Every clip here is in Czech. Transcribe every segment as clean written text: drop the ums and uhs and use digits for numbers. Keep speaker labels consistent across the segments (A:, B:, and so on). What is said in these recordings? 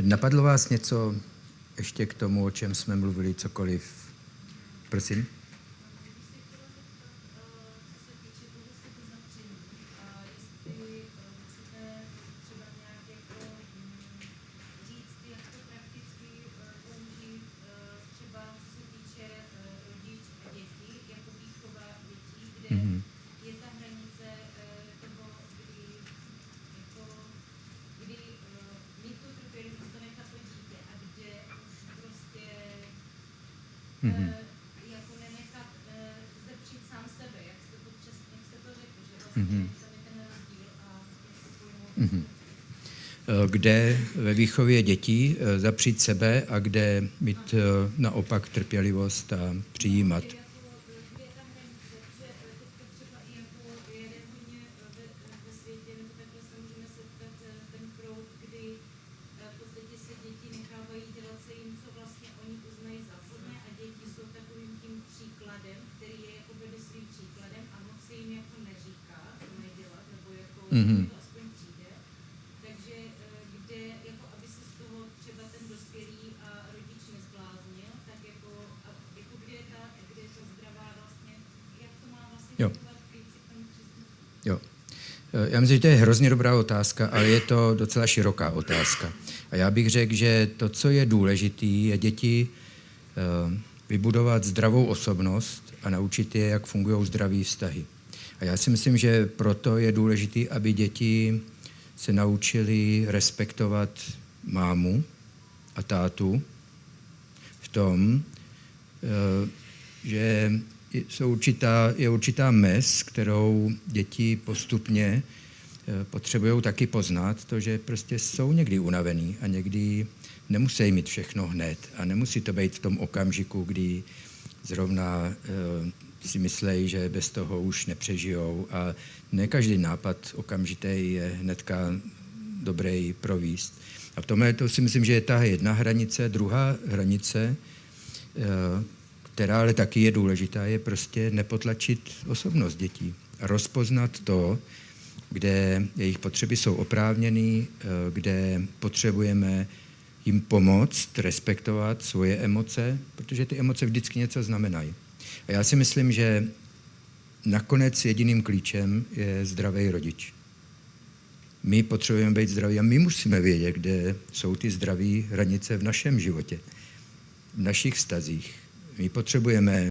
A: Napadlo vás něco ještě k tomu, o čem jsme mluvili, cokoliv? Prosím?
B: Je ta hranice toho, kdy mít tu trpělivost to nechat to dítě a kde už prostě jako nenechat zepřít sám sebe, jak jste to řekl, že vlastně tam je ten rozdíl a
A: kde ve výchově dětí zapřít sebe a kde mít naopak trpělivost a přijímat.
B: Takže kde, jako aby se z toho třeba ten dospělý a rodič nezbláznil, tak jako kde je ta zdravá vlastně, jak to má vlastně fungovat principem křesťanství?
A: Jo. Já myslím, že to je hrozně dobrá otázka, ale je to docela široká otázka. A já bych řekl, že to, co je důležité, je děti vybudovat zdravou osobnost a naučit je, jak fungují zdraví vztahy. A já si myslím, že proto je důležité, aby děti se naučili respektovat mámu a tátu v tom, že je určitá mez, kterou děti postupně potřebují taky poznat, to, že prostě jsou někdy unavený a někdy nemusí mít všechno hned a nemusí to být v tom okamžiku, kdy zrovna si myslejí, že bez toho už nepřežijou a ne každý nápad okamžitý je hnedka dobrý províst. A v tomhle to si myslím, že je ta jedna hranice. Druhá hranice, která ale taky je důležitá, je prostě nepotlačit osobnost dětí. Rozpoznat to, kde jejich potřeby jsou oprávněné, kde potřebujeme jim pomoct, respektovat svoje emoce, protože ty emoce vždycky něco znamenají. A já si myslím, že nakonec jediným klíčem je zdravý rodič. My potřebujeme být zdraví a my musíme vědět, kde jsou ty zdravé hranice v našem životě, v našich vztazích. My potřebujeme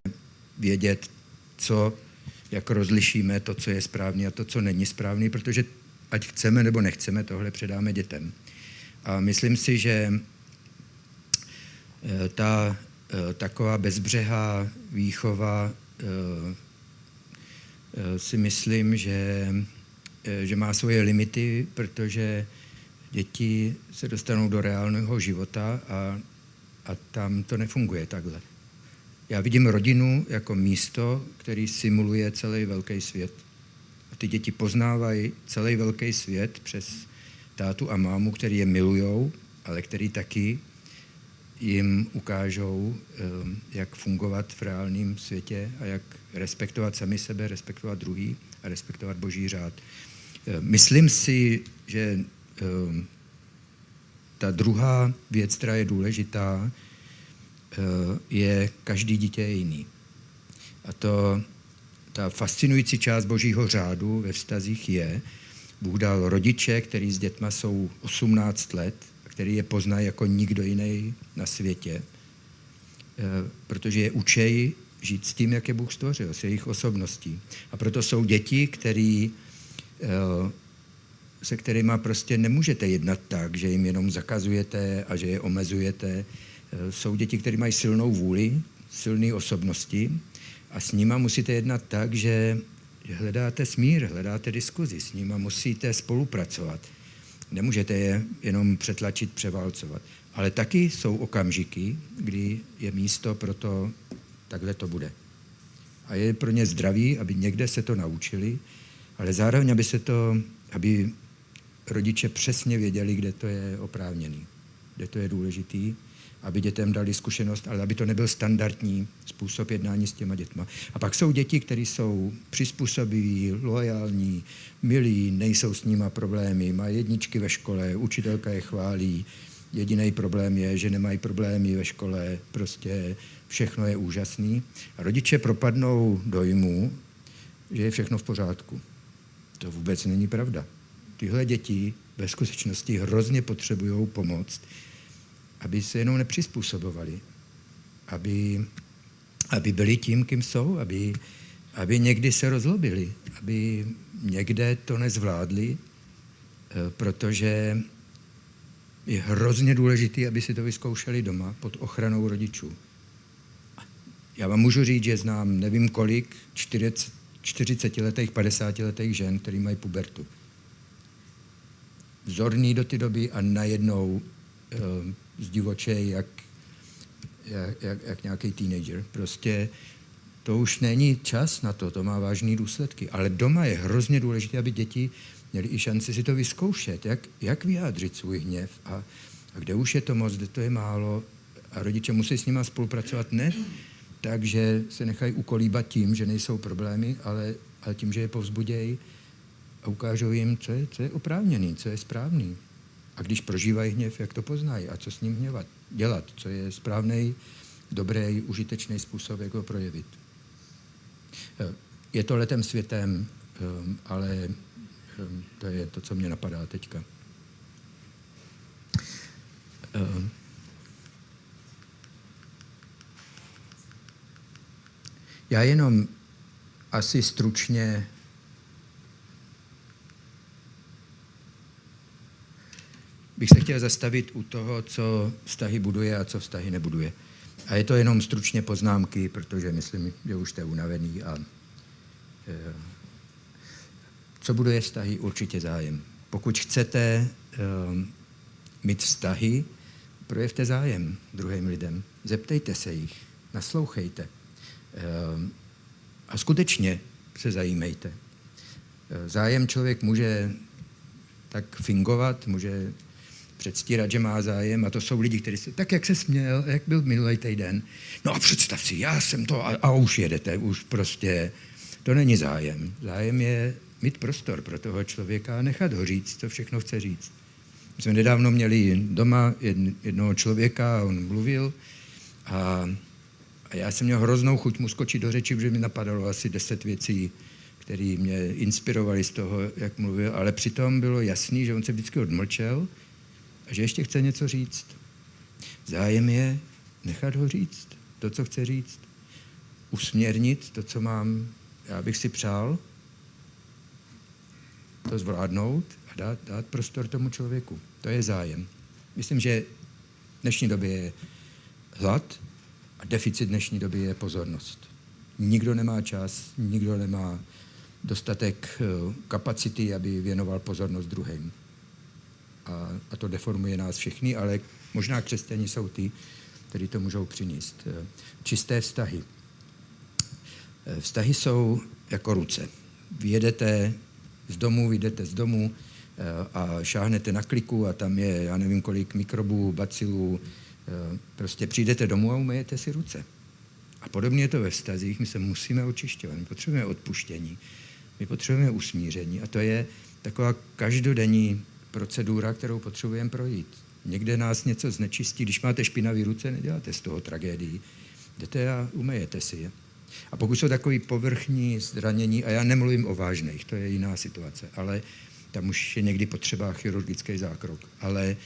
A: vědět, jak rozlišíme to, co je správné a to, co není správné, protože ať chceme nebo nechceme, tohle předáme dětem. A myslím si, že ta taková bezbřehá výchova si myslím, že má svoje limity, protože děti se dostanou do reálného života a tam to nefunguje takhle. Já vidím rodinu jako místo, který simuluje celý velký svět. A ty děti poznávají celý velký svět přes tátu a mámu, který je milujou, ale který taky jim ukážou, jak fungovat v reálném světě a jak respektovat sami sebe, respektovat druhý a respektovat Boží řád. Myslím si, že ta druhá věc, která je důležitá, je každý dítě je jiný. A ta fascinující část Božího řádu ve vztazích je, Bůh dal rodiče, který s dětma jsou 18 let, který je poznají jako nikdo jiný na světě, protože je učejí žít s tím, jak je Bůh stvořil, s jejich osobností. A proto jsou děti, se kterými prostě nemůžete jednat tak, že jim jenom zakazujete a že je omezujete. Jsou děti, které mají silnou vůli, silné osobnosti a s nima musíte jednat tak, že hledáte smír, hledáte diskuzi, s nima musíte spolupracovat. Nemůžete je jenom přetlačit, převálcovat. Ale taky jsou okamžiky, kdy je místo pro to, takhle to bude. A je pro ně zdraví, aby někde se to naučili, ale zároveň, aby rodiče přesně věděli, kde to je oprávněný, kde to je důležitý, aby dětem dali zkušenost, ale aby to nebyl standardní způsob jednání s těma dětma. A pak jsou děti, které jsou přizpůsobiví, loajální, milí, nejsou s nima problémy, mají jedničky ve škole, učitelka je chválí, Jediný problém je, že nemají problémy ve škole, prostě všechno je úžasný. A rodiče propadnou dojmu, že je všechno v pořádku. To vůbec není pravda. Tyhle děti ve skutečnosti hrozně potřebují pomoc, aby se jenom nepřizpůsobovali, aby byli tím, kým jsou, aby někdy se rozlobili, aby někde to nezvládli, protože je hrozně důležité, aby si to vyzkoušeli doma pod ochranou rodičů. Já vám můžu říct, že znám nevím kolik 40letých, 50letých žen, který mají pubertu. Vzorný do té doby a najednou zdivočej jak nějaký teenager. Prostě to už není čas na to, to má vážné důsledky. Ale doma je hrozně důležité, aby děti měli i šanci si to vyzkoušet, jak vyjádřit svůj hněv a kde už je to moc, kde to je málo. A rodiče musí s nima spolupracovat ne takže se nechají ukolíbat tím, že nejsou problémy, ale tím, že je povzbudějí a ukážou jim, co je oprávněný, co je správný. A když prožívají hněv, jak to poznají a co s ním dělat, co je správný, dobrý, užitečný způsob, jak ho projevit. Je to letem světem, ale to je to, co mě napadá teďka. Já jenom asi stručně bych se chtěl zastavit u toho, co vztahy buduje a co vztahy nebuduje. A je to jenom stručně poznámky, protože myslím, že už jste unavený. A co buduje vztahy? Určitě zájem. Pokud chcete mít vztahy, projevte zájem druhým lidem. Zeptejte se jich, naslouchejte. A skutečně se zajímejte. Zájem člověk může tak fingovat, může předstírat, že má zájem, a to jsou lidi, kteří se, tak jak se směl, jak byl minulý týden, no a představ si, já jsem to, a už jedete, už prostě, to není zájem. Zájem je mít prostor pro toho člověka a nechat ho říct, co všechno chce říct. My jsme nedávno měli doma jednoho člověka a on mluvil a já jsem měl hroznou chuť mu skočit do řeči, protože mi napadalo asi 10 věcí, které mě inspirovaly z toho, jak mluvil, ale přitom bylo jasný, že on se vždycky odmlčel a že ještě chce něco říct. Zájem je nechat ho říct, to, co chce říct, usměrnit to, co mám, já bych si přál, to zvládnout a dát prostor tomu člověku. To je zájem. Myslím, že v dnešní době je hlad a deficit dnešní doby je pozornost. Nikdo nemá čas, nikdo nemá dostatek kapacity, aby věnoval pozornost druhým. A to deformuje nás všechny, ale možná křesťani jsou ty, kteří to můžou přinést. Čisté vztahy. Vztahy jsou jako ruce. Vyjedete z domu a šáhnete na kliku a tam je, já nevím kolik mikrobů, bacilů. Prostě přijdete domů a umyjete si ruce. A podobně je to ve vztazích. My se musíme očišťovat, my potřebujeme odpuštění, my potřebujeme usmíření a to je taková každodenní procedura, kterou potřebujeme projít. Někde nás něco znečistí, když máte špinavé ruce, neděláte z toho tragédii. Jdete a umyjete si je. A pokud jsou takový povrchní zranění, a já nemluvím o vážných, to je jiná situace, ale tam už je někdy potřeba chirurgický zákrok. Ale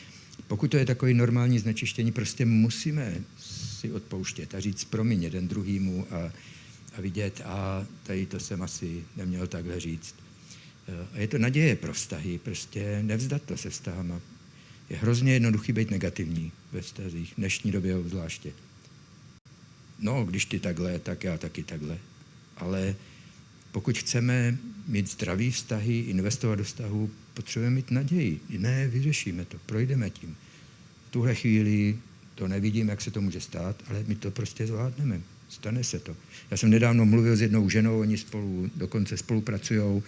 A: pokud to je takový normální znečištění, prostě musíme si odpouštět a říct promiň jeden druhýmu a vidět, a tady to jsem asi neměl takhle říct. A je to naděje pro vztahy, prostě nevzdat to se vztahama. Je hrozně jednoduchý být negativní ve vztazích, v dnešní době obzvláště. No, když ty takhle, tak já taky takhle. Ale pokud chceme mít zdravý vztahy, investovat do vztahu, potřebujeme mít naději. Ne, vyřešíme to, projdeme tím. V tuhle chvíli to nevidím, jak se to může stát, ale my to prostě zvládneme. Stane se to. Já jsem nedávno mluvil s jednou ženou, oni dokonce spolupracujou.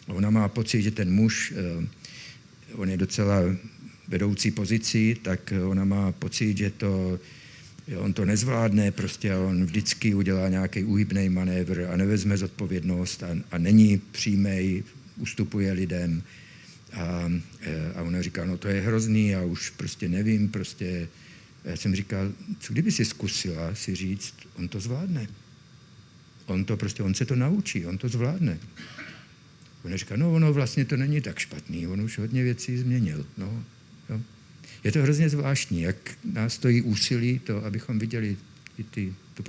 A: Ona má pocit, že ten muž, on je docela vedoucí pozici, tak ona má pocit, že on to nezvládne, prostě on vždycky udělá nějaký úhybný manévr a nevezme zodpovědnost a není přímej, ustupuje lidem. A ona ona říká, no to je hrozný, já už prostě nevím, prostě. Já jsem říkal, co kdyby si zkusila si říct, on to zvládne. On se to naučí, on to zvládne. Ona říká, no ono vlastně to není tak špatný, on už hodně věcí změnil. No, jo. Je to hrozně zvláštní, jak nás stojí úsilí to, abychom viděli i tu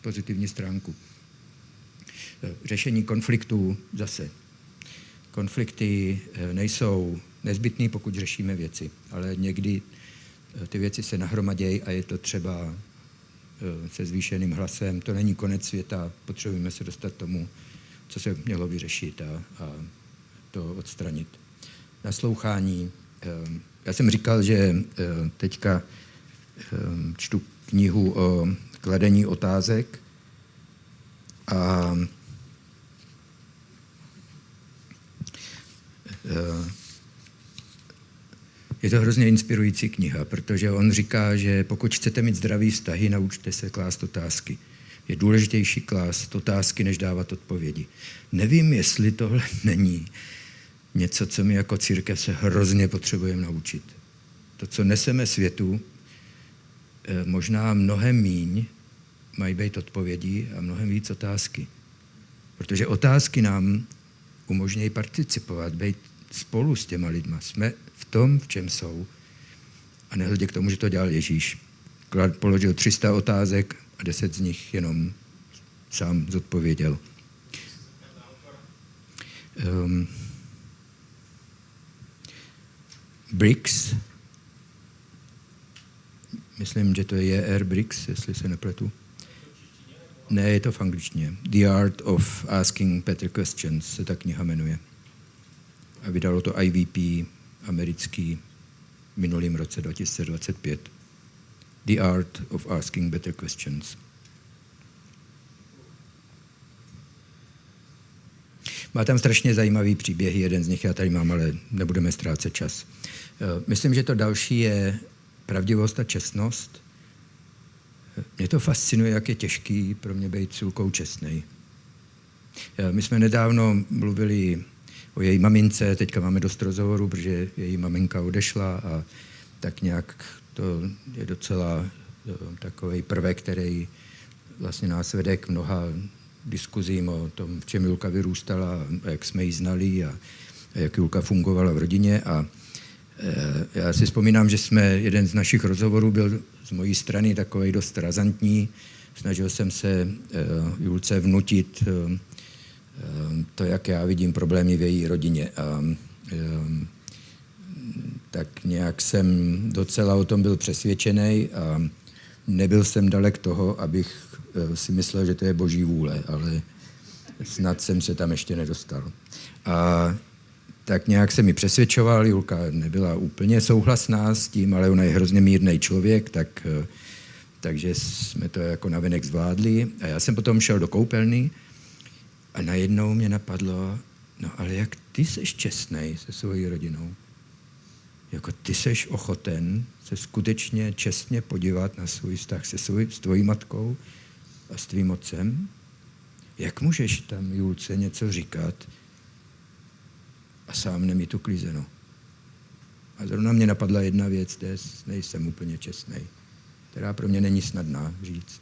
A: pozitivní stránku. Řešení konfliktů zase. Konflikty nejsou nezbytné, pokud řešíme věci, ale někdy ty věci se nahromadějí a je to třeba se zvýšeným hlasem. To není konec světa, potřebujeme se dostat tomu, co se mělo vyřešit a to odstranit. Naslouchání. Já jsem říkal, že teďka čtu knihu o kladení otázek a je to hrozně inspirující kniha, protože on říká, že pokud chcete mít zdravý vztahy, naučte se klást otázky. Je důležitější klást otázky, než dávat odpovědi. Nevím, jestli tohle není něco, co my jako církev se hrozně potřebujeme naučit. To, co neseme světu, možná mnohem míň mají být odpovědi a mnohem víc otázky. Protože otázky nám umožňují participovat, být spolu s těma lidma. Jsme v tom, v čem jsou. A nehledě k tomu, že to dělal Ježíš. Položil 300 otázek a 10 z nich jenom sám zodpověděl. Briggs, myslím, že to je J.R. Briggs, jestli se nepletu. Ne, je to v angličtině. The Art of Asking Better Questions se ta kniha jmenuje. A vydalo to IVP americký minulým roce 2025. The Art of Asking Better Questions. Má tam strašně zajímavý příběhy, jeden z nich já tady mám, ale nebudeme ztrácet čas. Myslím, že to další je pravdivost a čestnost. Mě to fascinuje, jak je těžký pro mě být Sulkou čestnej. My jsme nedávno mluvili o její mamince, teďka máme dost rozhovorů, protože její maminka odešla a tak nějak to je docela takový prvek, který vlastně nás vede k mnoha diskuzím o tom, v čem Julka vyrůstala, jak jsme ji znali a jak Julka fungovala v rodině. A já si vzpomínám, že jeden z našich rozhovorů byl z mojí strany takový dost razantní. Snažil jsem se Julce vnutit to, jak já vidím problémy v její rodině. A tak nějak jsem docela o tom byl přesvědčený a nebyl jsem dalek toho, abych si myslel, že to je boží vůle, ale snad jsem se tam ještě nedostal. A tak nějak se mi přesvědčoval, Julka nebyla úplně souhlasná s tím, ale ona je hrozně mírnej člověk, takže jsme to jako navenek zvládli. A já jsem potom šel do koupelny a najednou mě napadlo, no ale jak ty seš čestnej se svojí rodinou? Jako ty seš ochoten se skutečně čestně podívat na svůj vztah s tvojí matkou a s tvým otcem? Jak můžeš tam Julce něco říkat a sám nemít uklízeno? A zrovna mě napadla jedna věc, kde nejsem úplně čestnej, která pro mě není snadná říct.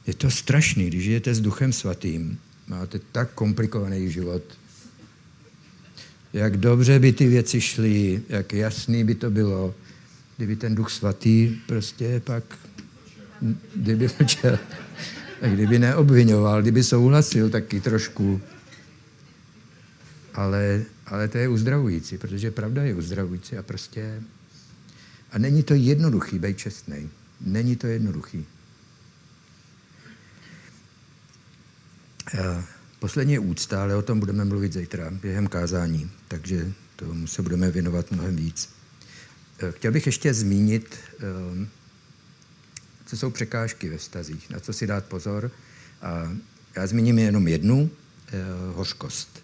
A: Je to strašný, když žijete s Duchem Svatým, máte tak komplikovaný život, jak dobře by ty věci šly, jak jasný by to bylo, kdyby ten Duch Svatý prostě pak, kdyby mlčel, kdyby neobvinoval, kdyby souhlasil taky trošku. Ale to je uzdravující, protože pravda je uzdravující a prostě... A není to jednoduchý, bej čestnej. Není to jednoduchý. Poslední je úcta, ale o tom budeme mluvit zítra během kázání, takže tomu se budeme věnovat mnohem víc. Chtěl bych ještě zmínit, co jsou překážky ve vztazích, na co si dát pozor. A já zmíním jenom jednu, hořkost.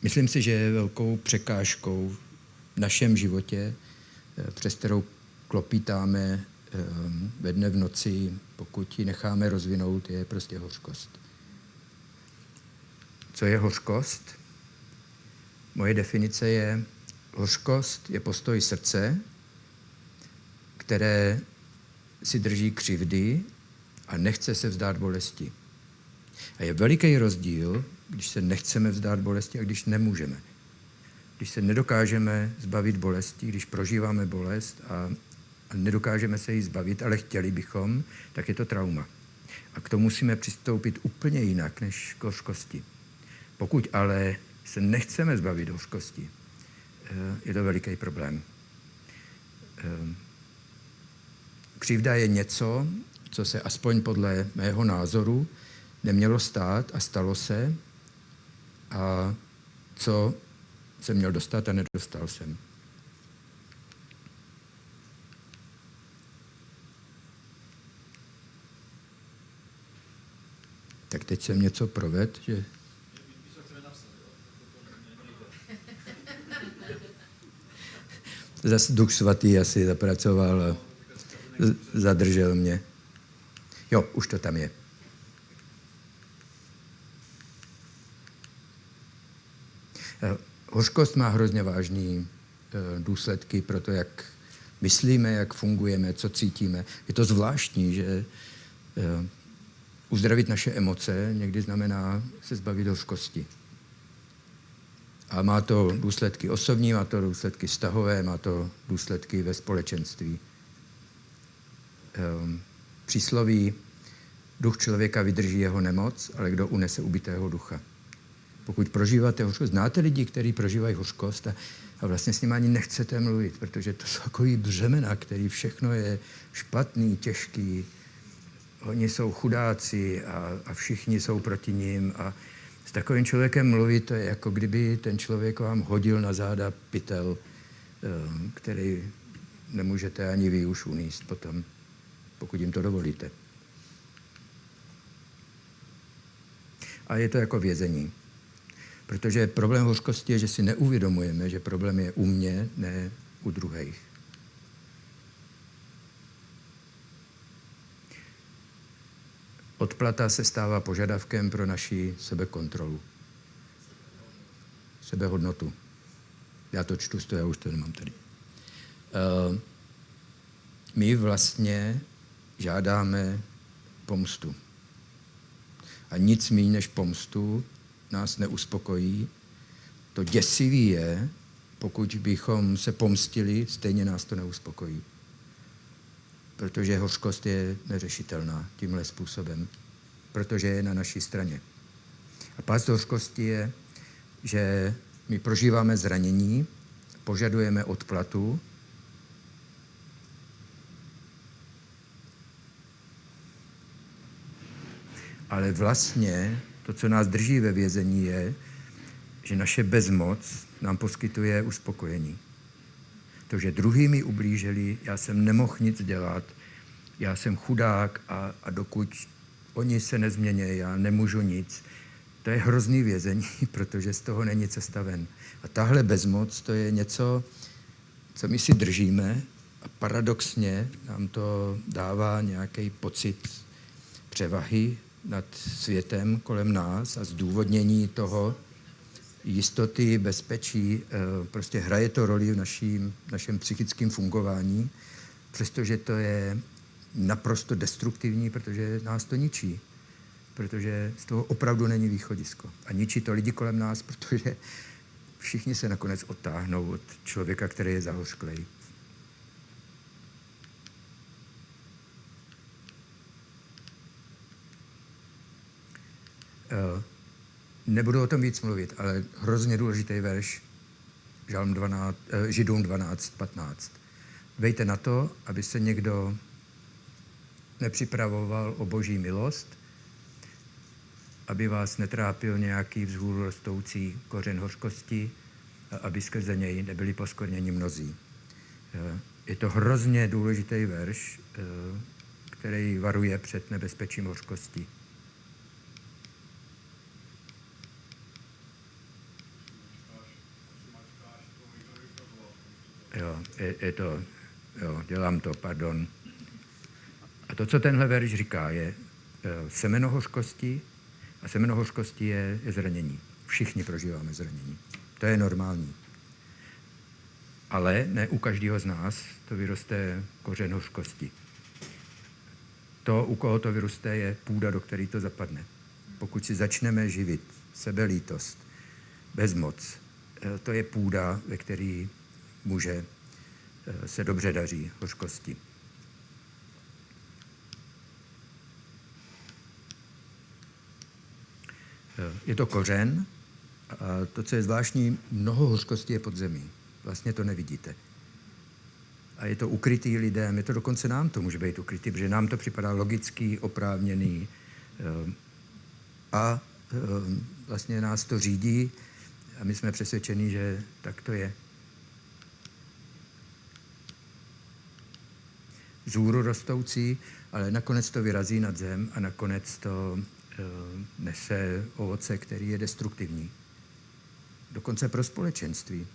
A: Myslím si, že je velkou překážkou v našem životě, přes kterou klopítáme ve dne v noci, pokud ji necháme rozvinout, je prostě hořkost. Co je hořkost? Moje definice je, hořkost je postoj srdce, které si drží křivdy a nechce se vzdát bolesti. A je veliký rozdíl, když se nechceme vzdát bolesti a když nemůžeme. Když se nedokážeme zbavit bolesti, když prožíváme bolest a nedokážeme se jí zbavit, ale chtěli bychom, tak je to trauma. A k tomu musíme přistoupit úplně jinak než k hořkosti. Pokud ale se nechceme zbavit hořkosti, je to veliký problém. Křivda je něco, co se aspoň podle mého názoru nemělo stát a stalo se, a co jsem měl dostat a nedostal jsem. Tak teď jsem něco provedl, že... Zase Duch Svatý asi zapracoval a zadržel mě. Jo, už to tam je. Hořkost má hrozně vážný důsledky pro to, jak myslíme, jak fungujeme, co cítíme. Je to zvláštní, že uzdravit naše emoce někdy znamená se zbavit hořkosti. A má to důsledky osobní, má to důsledky vztahové, má to důsledky ve společenství. Přísloví, duch člověka vydrží jeho nemoc, ale kdo unese ubitého ducha. Pokud prožíváte hořkost, znáte lidi, kteří prožívají hořkost a vlastně s nimi ani nechcete mluvit, protože to jsou takový břemena, který všechno je špatný, těžký. Oni jsou chudáci a všichni jsou proti ním a s takovým člověkem mluvit, to je jako kdyby ten člověk vám hodil na záda pytel, který nemůžete ani vy už uníst potom, pokud jim to dovolíte. A je to jako vězení. Protože problém hořkosti je, že si neuvědomujeme, že problém je u mě, ne u druhých. Odplata se stává požadavkem pro naši sebekontrolu. Sebehodnotu. Já to čtu, já už to nemám tady. My vlastně žádáme pomstu. A nic méně než pomstu nás neuspokojí. To děsivý je, pokud bychom se pomstili, stejně nás to neuspokojí. Protože hořkost je neřešitelná tímhle způsobem, protože je na naší straně. A past hořkosti je, že my prožíváme zranění, požadujeme odplatu, ale vlastně to, co nás drží ve vězení, je, že naše bezmoc nám poskytuje uspokojení. To, že druhý mi ublížili, já jsem nemohl nic dělat, já jsem chudák a dokud oni se nezmění, já nemůžu nic. To je hrozný vězení, protože z toho není cesta ven. A tahle bezmoc, to je něco, co my si držíme a paradoxně nám to dává nějaký pocit převahy nad světem kolem nás a zdůvodnění toho, jistoty, bezpečí, prostě hraje to roli v našem psychickém fungování, přestože to je naprosto destruktivní, protože nás to ničí. Protože z toho opravdu není východisko. A ničí to lidi kolem nás, protože všichni se nakonec odtáhnou od člověka, který je zahořklej. Nebudu o tom víc mluvit, ale hrozně důležitý verš, Židům 12:15. Vejte na to, aby se někdo nepřipravoval o boží milost, aby vás netrápil nějaký vzhůru rostoucí kořen hořkosti, aby skrze něj nebyli poskvrněni mnozí. Je to hrozně důležitý verš, který varuje před nebezpečím hořkosti. Jo, je to, jo, dělám to, pardon. A to, co tenhle verš říká, je semeno hořkosti A semeno hořkosti je zranění. Všichni prožíváme zranění. To je normální. Ale ne u každého z nás to vyroste kořen hořkosti. To, u koho to vyroste, je půda, do které to zapadne. Pokud si začneme živit sebelítost, bezmoc, to je půda, ve které může se dobře daří hořkosti. Je to kořen a to, co je zvláštní, mnoho hořkosti je pod zemí. Vlastně to nevidíte. A je to ukrytý lidem, je to dokonce nám to může být ukrytý, protože nám to připadá logický, oprávněný a vlastně nás to řídí a my jsme přesvědčeni, že tak to je. Vzhůru rostoucí, ale nakonec to vyrazí nad zem a nakonec to nese ovoce, který je destruktivní. Dokonce pro společenství.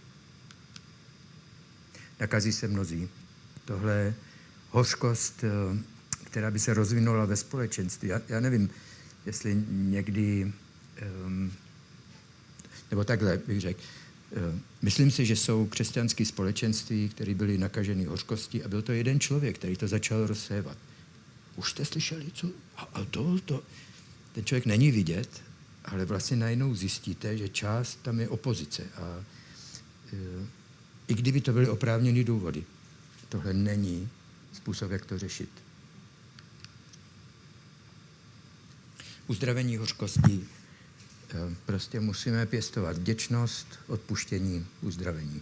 A: Nakazí se mnozí. Tohle hořkost, která by se rozvinula ve společenství. Já nevím, jestli někdy, nebo takhle bych řekl, myslím si, že jsou křesťanské společenství, které byly nakaženy hořkostí a byl to jeden člověk, který to začal rozsévat. Už jste slyšeli, co? A to. Ten člověk není vidět, ale vlastně najednou zjistíte, že část tam je opozice. A i kdyby to byly oprávněné důvody, tohle není způsob, jak to řešit. Uzdravení hořkostí. Prostě musíme pěstovat vděčnost, odpuštění, uzdravení.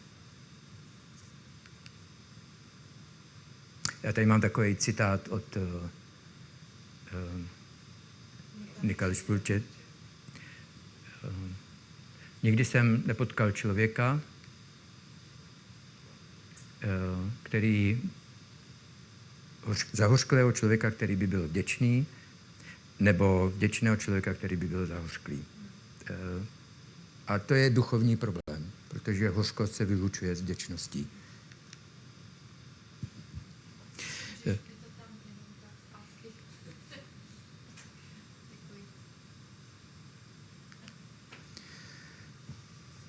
A: Já tady mám takový citát od Nikali Špulče. Nikdy jsem nepotkal člověka, zahořklého člověka, který by byl vděčný, nebo vděčného člověka, který by byl zahořklý. A to je duchovní problém, protože hořkost se vylučuje s vděčností.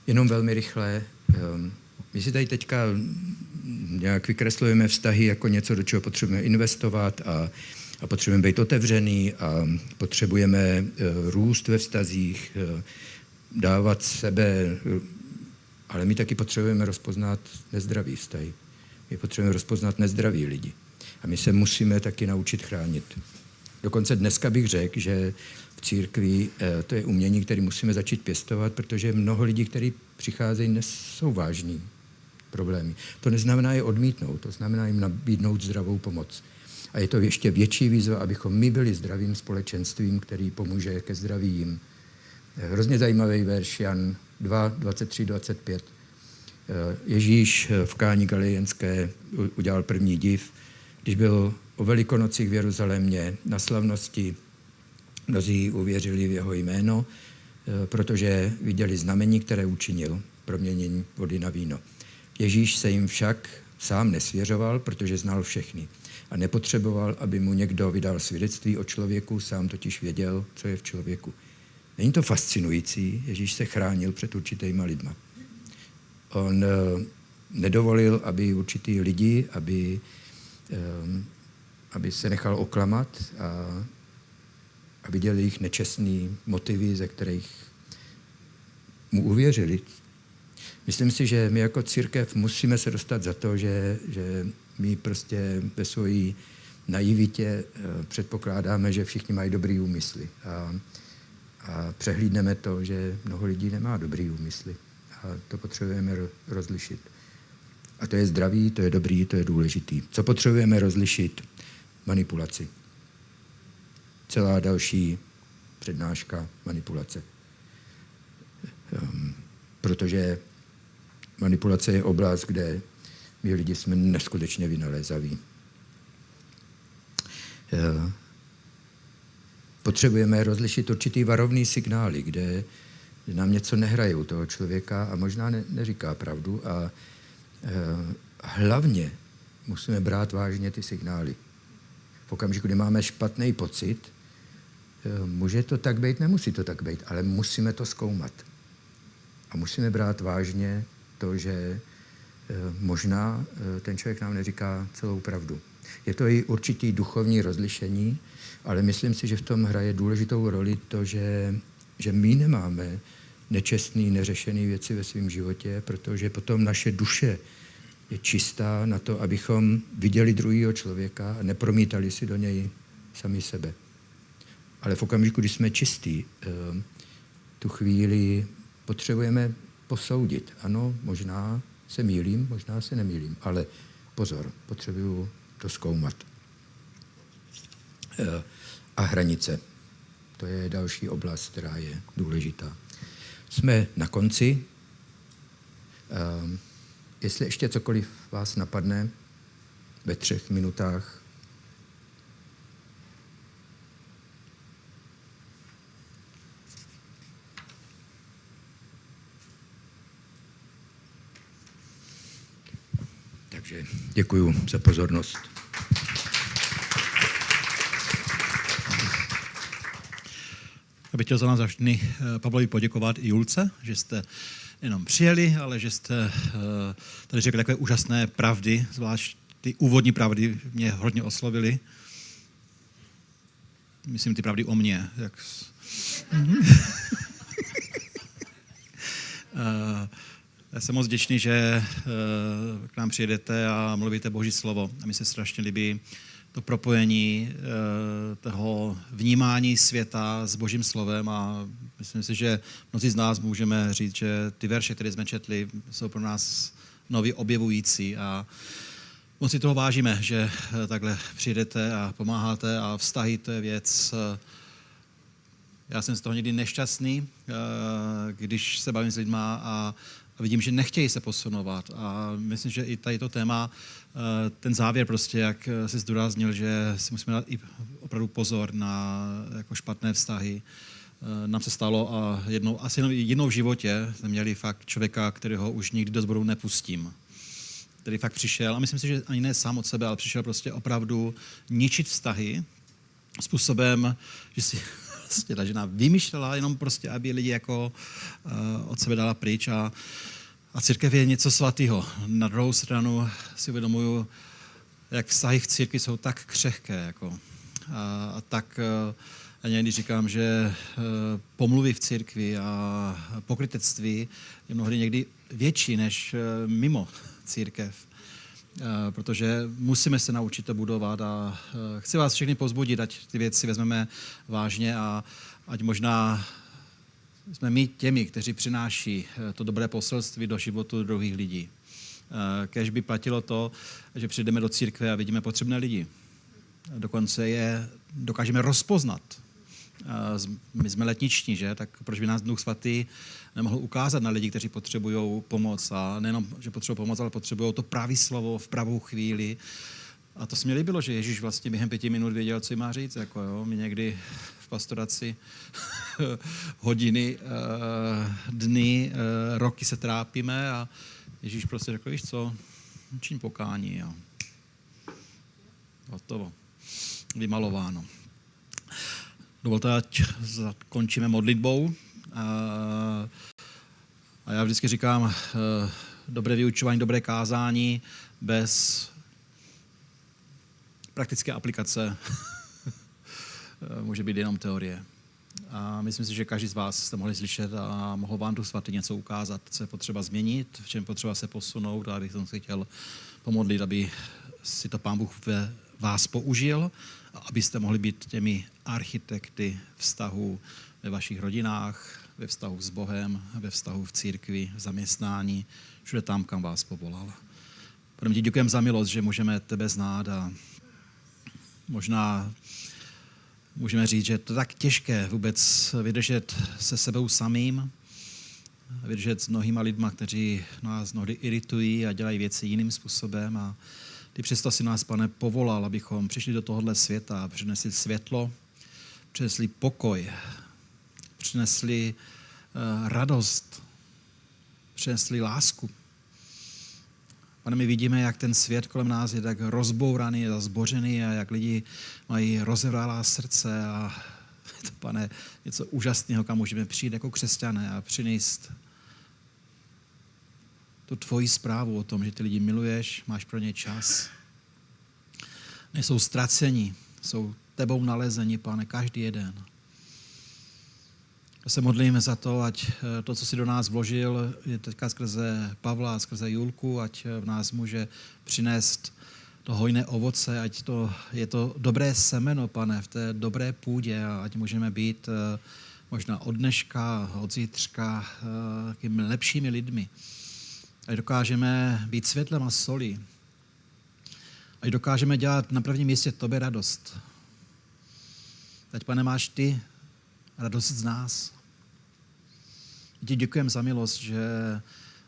A: Jenom velmi rychle. My si tady teďka nějak vykreslujeme vztahy jako něco, do čeho potřebujeme investovat a potřebujeme být otevřený a potřebujeme růst ve vztazích, dávat sebe, ale my taky potřebujeme rozpoznat nezdravý vztahy. My potřebujeme rozpoznat nezdraví lidi. A my se musíme taky naučit chránit. Dokonce dneska bych řekl, že v církvi to je umění, které musíme začít pěstovat, protože mnoho lidí, kteří přicházejí, nesou vážný problémy. To neznamená je odmítnout, to znamená jim nabídnout zdravou pomoc. A je to ještě větší výzva, abychom my byli zdravým společenstvím, který pomůže ke zdraví jim. Hrozně zajímavý verš Jan 2, 23, 25. Ježíš v Káni Galileánské udělal první div, když byl o Velikonocích v Jeruzalémě na slavnosti. Mnozí uvěřili v jeho jméno, protože viděli znamení, které učinil, proměnění vody na víno. Ježíš se jim však sám nesvěřoval, protože znal všechny a nepotřeboval, aby mu někdo vydal svědectví o člověku, sám totiž věděl, co je v člověku. Není to fascinující? Ježíš se chránil před určitýma lidma. On nedovolil, aby určitý lidi, aby se nechal oklamat a viděl jejich nečestný motivy, ze kterých mu uvěřili. Myslím si, že my jako církev musíme se dostat za to, že my prostě ve svojí naivitě předpokládáme, že všichni mají dobrý úmysly. A přehlídneme to, že mnoho lidí nemá dobrý úmysly. A to potřebujeme rozlišit. A to je zdravý, to je dobrý, to je důležitý. Co potřebujeme rozlišit? Manipulaci. Celá další přednáška manipulace. Protože manipulace je oblast, kde my lidi jsme neskutečně vynalézaví. Potřebujeme rozlišit určitý varovný signály, kde nám něco nehraje u toho člověka a možná neříká pravdu a hlavně musíme brát vážně ty signály. V okamžiku, kdy máme špatný pocit, Může to tak být, nemusí to tak být, ale musíme to zkoumat. A musíme brát vážně to, že možná ten člověk nám neříká celou pravdu. Je to i určitý duchovní rozlišení, ale myslím si, že v tom hraje důležitou roli to, že my nemáme nečestný, neřešený věci ve svém životě, protože potom naše duše je čistá na to, abychom viděli druhého člověka a nepromítali si do něj sami sebe. Ale v okamžiku, kdy jsme čistí, tu chvíli potřebujeme posoudit. Ano, možná se mýlím, možná se nemýlím, ale pozor, potřebuju to zkoumat. A hranice. To je další oblast, která je důležitá. Jsme na konci. Jestli ještě cokoliv vás napadne ve 3 minutách. Takže děkuju za pozornost.
C: Já bych chtěl za nás všechny Pavlovi poděkovat i Julce, že jste jenom přijeli, ale že jste tady řekli takové úžasné pravdy, zvlášť ty úvodní pravdy mě hodně oslovily. Myslím ty pravdy o mně. Já jsem moc vděčný, že k nám přijedete a mluvíte Boží slovo. A mi se strašně líbí to propojení toho vnímání světa s Božím slovem a myslím si, že mnozí z nás můžeme říct, že ty verše, které jsme četli, jsou pro nás nově objevující a moc si toho vážíme, že takhle přijdete a pomáháte a vztahy, to je věc. Já jsem z toho někdy nešťastný, když se bavím s lidma a vidím, že nechtějí se posunovat a myslím, že i tady to téma, ten závěr prostě, jak jsi zdůraznil, že si musíme dát i opravdu pozor na jako špatné vztahy. Nám se stalo a asi jednou v životě jsme měli fakt člověka, kterého už nikdy do sboru nepustím. Který fakt přišel, a myslím si, že ani ne sám od sebe, ale přišel prostě opravdu ničit vztahy způsobem, že si prostě ta žena vymýšlela jenom prostě, aby lidi jako od sebe dala pryč a církev je něco svatého. Na druhou stranu si uvědomuju, jak vztahy v církvi jsou tak křehké. Jako. A tak já někdy říkám, že pomluvy v církvi a pokrytectví je mnohdy někdy větší než mimo církev. Protože musíme se naučit to budovat a chci vás všechny povzbudit, ať ty věci vezmeme vážně a ať možná jsme my těmi, kteří přináší to dobré poselství do životu druhých lidí. Kéž by platilo to, že přijdeme do církve a vidíme potřebné lidi. Dokonce je dokážeme rozpoznat. My jsme letniční, že? Tak proč by nás Duch Svatý nemohl ukázat na lidi, kteří potřebují pomoc a nejenom, že potřebují pomoc, ale potřebují to pravé slovo v pravou chvíli. A to se mi líbilo, že Ježíš vlastně během 5 minut věděl, co jim má říct. Jako, jo? My někdy v pastoraci hodiny, dny, roky se trápíme a Ježíš prostě řekl, víš co, čiň pokání a hotovo, vymalováno. Dovolte, ať zakončíme modlitbou. A já vždycky říkám, dobré vyučování, dobré kázání bez praktické aplikace může být jenom teorie. A myslím si, že každý z vás jste mohli slyšet a mohl vám Duch Svatý něco ukázat, co je potřeba změnit, v čem potřeba se posunout a abych se chtěl pomodlit, aby si to Pán Bůh ve vás použil, abyste mohli být těmi architekty vztahu ve vašich rodinách, ve vztahu s Bohem, ve vztahu v církvi, v zaměstnání, všude tam, kam vás povolal. Protože ti děkujeme za milost, že můžeme tebe znát a možná můžeme říct, že to je tak těžké vůbec vydržet se sebou samým, vydržet s mnohýma lidma, kteří nás mnohdy iritují a dělají věci jiným způsobem a ty přesto si nás, Pane, povolal, abychom přišli do tohohle světa a přinesli světlo, přinesli pokoj, přinesli radost, přinesli lásku. Pane, my vidíme, jak ten svět kolem nás je tak rozbouraný, je zbořený a jak lidi mají rozevřelá srdce a to, Pane, něco úžasného, kam můžeme přijít jako křesťané a přinést tu tvoji zprávu o tom, že ty lidi miluješ, máš pro ně čas. Nejsou ztraceni, jsou tebou nalezeni, Pane, každý jeden. Já se modlím za to, ať to, co jsi do nás vložil, je teďka skrze Pavla, skrze Julku, ať v nás může přinést to hojné ovoce, ať je to dobré semeno, Pane, v té dobré půdě a ať můžeme být možná od dneška, od zítřka takými lepšími lidmi. Ať dokážeme být světlem a solí. Ať dokážeme dělat na prvním místě tobě radost. Ať, Pane, máš ty radost z nás. Ti děkujeme za milost, že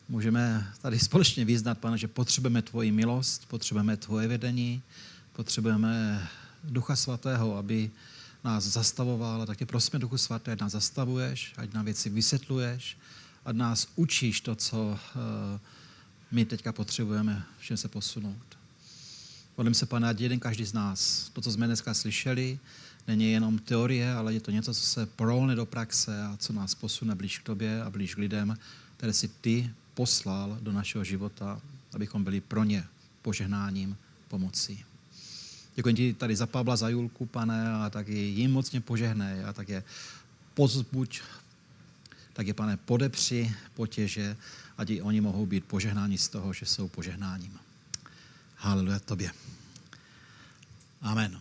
C: můžeme tady společně vyznat, Pane, že potřebujeme tvoji milost, potřebujeme tvoje vedení, potřebujeme Ducha Svatého, aby nás zastavoval. A taky prosíme, Duchu Svaté, ať nás zastavuješ, ať nám věci vysvětluješ, ať nás učíš to, co my teďka potřebujeme všem se posunout. Modlím se, Pane, ať jeden každý z nás, to, co jsme dneska slyšeli, není jenom teorie, ale je to něco, co se prolne do praxe a co nás posune blíž k tobě a blíž k lidem, které si ty poslal do našeho života, abychom byli pro ně požehnáním, pomocí. Děkuji ti tady za Pavla, za Julku, Pane, a taky jim mocně požehnej a tak je pozbuď, tak je, Pane, podepři, potěže, ať i oni mohou být požehnáni z toho, že jsou požehnáním. Haleluja tobě. Amen.